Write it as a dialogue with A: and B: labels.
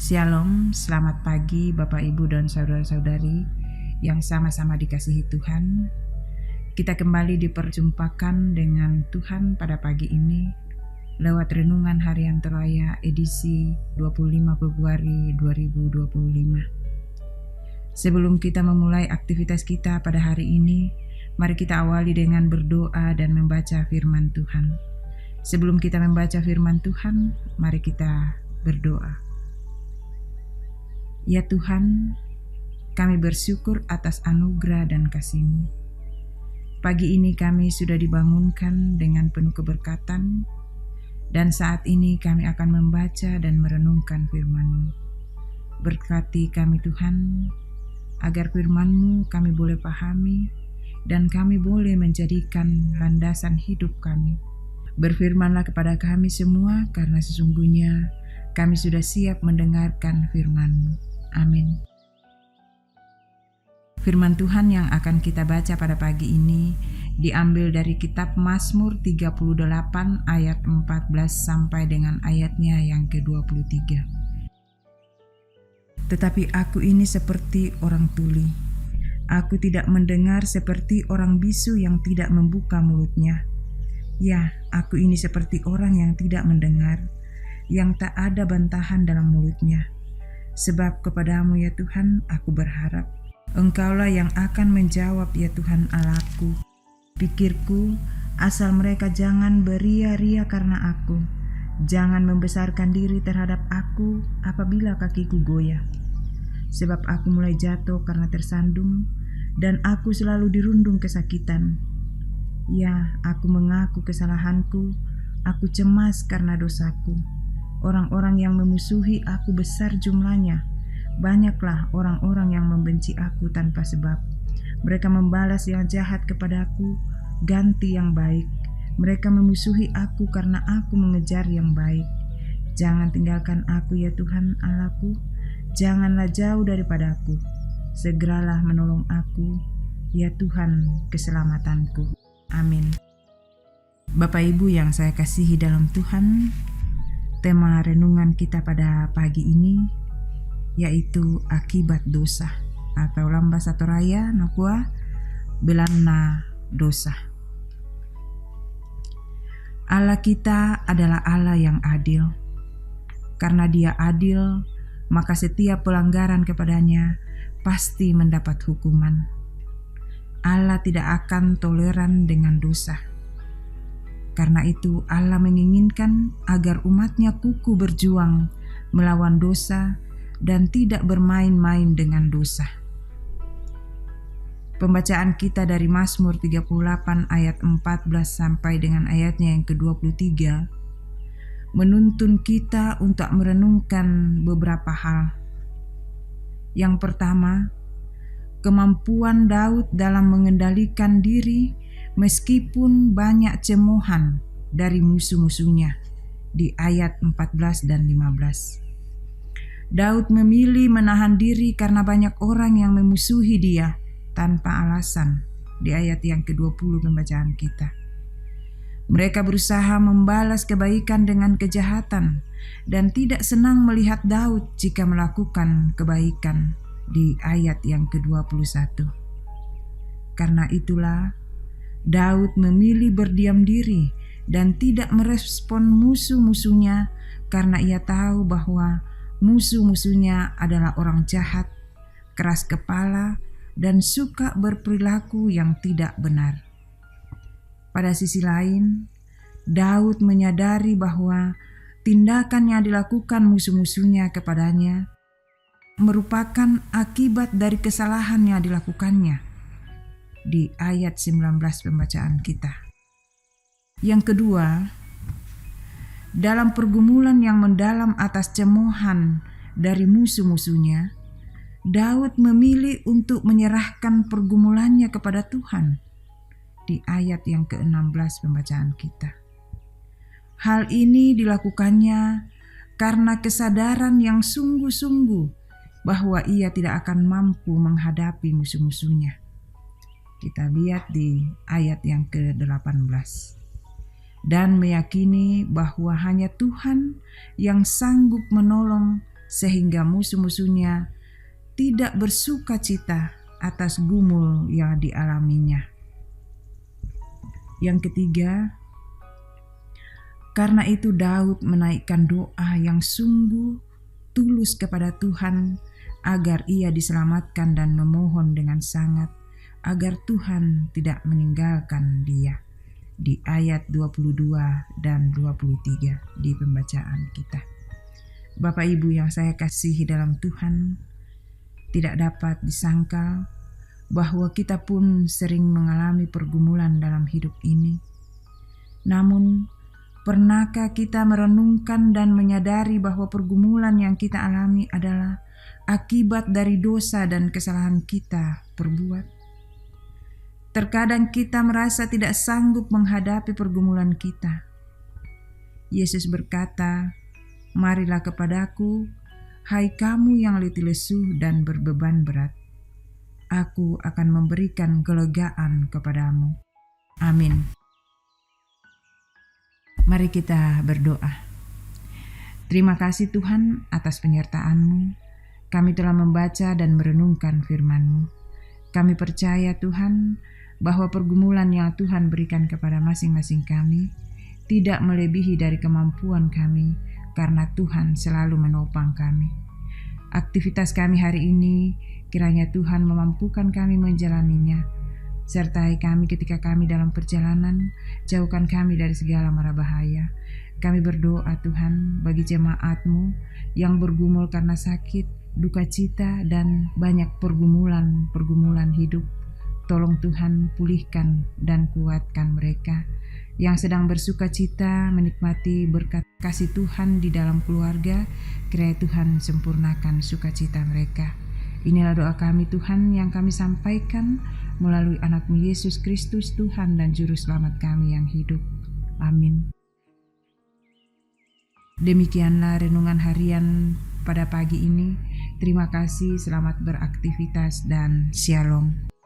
A: Shalom, selamat pagi Bapak Ibu dan saudara-saudari yang sama-sama dikasihi Tuhan. Kita kembali diperjumpakan dengan Tuhan pada pagi ini lewat Renungan Harian Teraya edisi 25 Februari 2025. Sebelum kita memulai aktivitas kita pada hari ini, mari kita awali dengan berdoa dan membaca firman Tuhan. Sebelum kita membaca firman Tuhan, mari kita berdoa. Ya Tuhan, kami bersyukur atas anugerah dan kasih-Mu. Pagi ini kami sudah dibangunkan dengan penuh keberkatan, dan saat ini kami akan membaca dan merenungkan firman-Mu. Berkati kami Tuhan, agar firman-Mu kami boleh pahami, dan kami boleh menjadikan landasan hidup kami. Berfirmanlah kepada kami semua, karena sesungguhnya kami sudah siap mendengarkan firman-Mu. Amin. Firman Tuhan yang akan kita baca pada pagi ini diambil dari kitab Mazmur 38 ayat 14 sampai dengan ayatnya yang ke-23. Tetapi aku ini seperti orang tuli. Aku tidak mendengar seperti orang bisu yang tidak membuka mulutnya. Ya, aku ini seperti orang yang tidak mendengar, yang tak ada bantahan dalam mulutnya. Sebab kepadamu ya Tuhan aku berharap. Engkaulah yang akan menjawab ya Tuhan Allahku. Pikirku, asal mereka jangan beria-ria karena aku. Jangan membesarkan diri terhadap aku apabila kakiku goyah. Sebab aku mulai jatuh karena tersandung, dan aku selalu dirundung kesakitan. Ya, aku mengaku kesalahanku, aku cemas karena dosaku. Orang-orang yang memusuhi aku besar jumlahnya. Banyaklah orang-orang yang membenci aku tanpa sebab. Mereka membalas yang jahat kepadaku, ganti yang baik. Mereka memusuhi aku karena aku mengejar yang baik. Jangan tinggalkan aku ya Tuhan Allahku. Janganlah jauh daripadaku. Segeralah menolong aku, ya Tuhan keselamatanku. Amin. Bapak Ibu yang saya kasihi dalam Tuhan, tema renungan kita pada pagi ini yaitu akibat dosa atau lamba satoraya nakua belanna dosa. Allah kita adalah Allah yang adil. Karena Dia adil, maka setiap pelanggaran kepadanya pasti mendapat hukuman. Allah tidak akan toleran dengan dosa. Karena itu Allah menginginkan agar umatnya kukuh berjuang melawan dosa dan tidak bermain-main dengan dosa. Pembacaan kita dari Mazmur 38 ayat 14 sampai dengan ayatnya yang ke-23 menuntun kita untuk merenungkan beberapa hal. Yang pertama, kemampuan Daud dalam mengendalikan diri meskipun banyak cemoohan dari musuh-musuhnya di ayat 14 dan 15. Daud memilih menahan diri karena banyak orang yang memusuhi dia tanpa alasan di ayat yang ke-20 pembacaan kita. Mereka berusaha membalas kebaikan dengan kejahatan dan tidak senang melihat Daud jika melakukan kebaikan di ayat yang ke-21. Karena itulah Daud memilih berdiam diri dan tidak merespon musuh-musuhnya karena ia tahu bahwa musuh-musuhnya adalah orang jahat, keras kepala, dan suka berperilaku yang tidak benar. Pada sisi lain, Daud menyadari bahwa tindakan yang dilakukan musuh-musuhnya kepadanya merupakan akibat dari kesalahan yang dilakukannya di ayat 19 pembacaan kita. Yang kedua, dalam pergumulan yang mendalam atas cemoohan dari musuh-musuhnya, Daud memilih untuk menyerahkan pergumulannya kepada Tuhan di ayat yang ke-16 pembacaan kita. Hal ini dilakukannya karena kesadaran yang sungguh-sungguh bahwa ia tidak akan mampu menghadapi musuh-musuhnya. Kita lihat di ayat yang ke-18. Dan meyakini bahwa hanya Tuhan yang sanggup menolong sehingga musuh-musuhnya tidak bersuka cita atas gumul yang dialaminya. Yang ketiga, karena itu Daud menaikkan doa yang sungguh tulus kepada Tuhan agar ia diselamatkan dan memohon dengan sangat agar Tuhan tidak meninggalkan dia. Di ayat 22 dan 23 di pembacaan kita. Bapak Ibu yang saya kasihi dalam Tuhan, tidak dapat disangkal bahwa kita pun sering mengalami pergumulan dalam hidup ini. Namun, pernahkah kita merenungkan dan menyadari bahwa pergumulan yang kita alami adalah akibat dari dosa dan kesalahan kita perbuat? Terkadang kita merasa tidak sanggup menghadapi pergumulan kita. Yesus berkata, "Marilah kepadaku, hai kamu yang letih lesu dan berbeban berat. Aku akan memberikan kelegaan kepadamu." Amin. Mari kita berdoa. Terima kasih Tuhan atas penyertaan-Mu. Kami telah membaca dan merenungkan firman-Mu. Kami percaya Tuhan bahwa pergumulan yang Tuhan berikan kepada masing-masing kami tidak melebihi dari kemampuan kami, karena Tuhan selalu menopang kami. Aktivitas kami hari ini, kiranya Tuhan memampukan kami menjalaninya. Sertai kami ketika kami dalam perjalanan, jauhkan kami dari segala mara bahaya. Kami berdoa Tuhan bagi jemaat-Mu yang bergumul karena sakit, duka cita, dan banyak pergumulan hidup. Tolong Tuhan pulihkan dan kuatkan mereka yang sedang bersuka cita menikmati berkat kasih Tuhan di dalam keluarga. Kiranya Tuhan sempurnakan sukacita mereka. Inilah doa kami Tuhan yang kami sampaikan melalui anak-Mu Yesus Kristus, Tuhan dan Juru Selamat kami yang hidup. Amin. Demikianlah renungan harian pada pagi ini. Terima kasih, selamat beraktivitas dan shalom.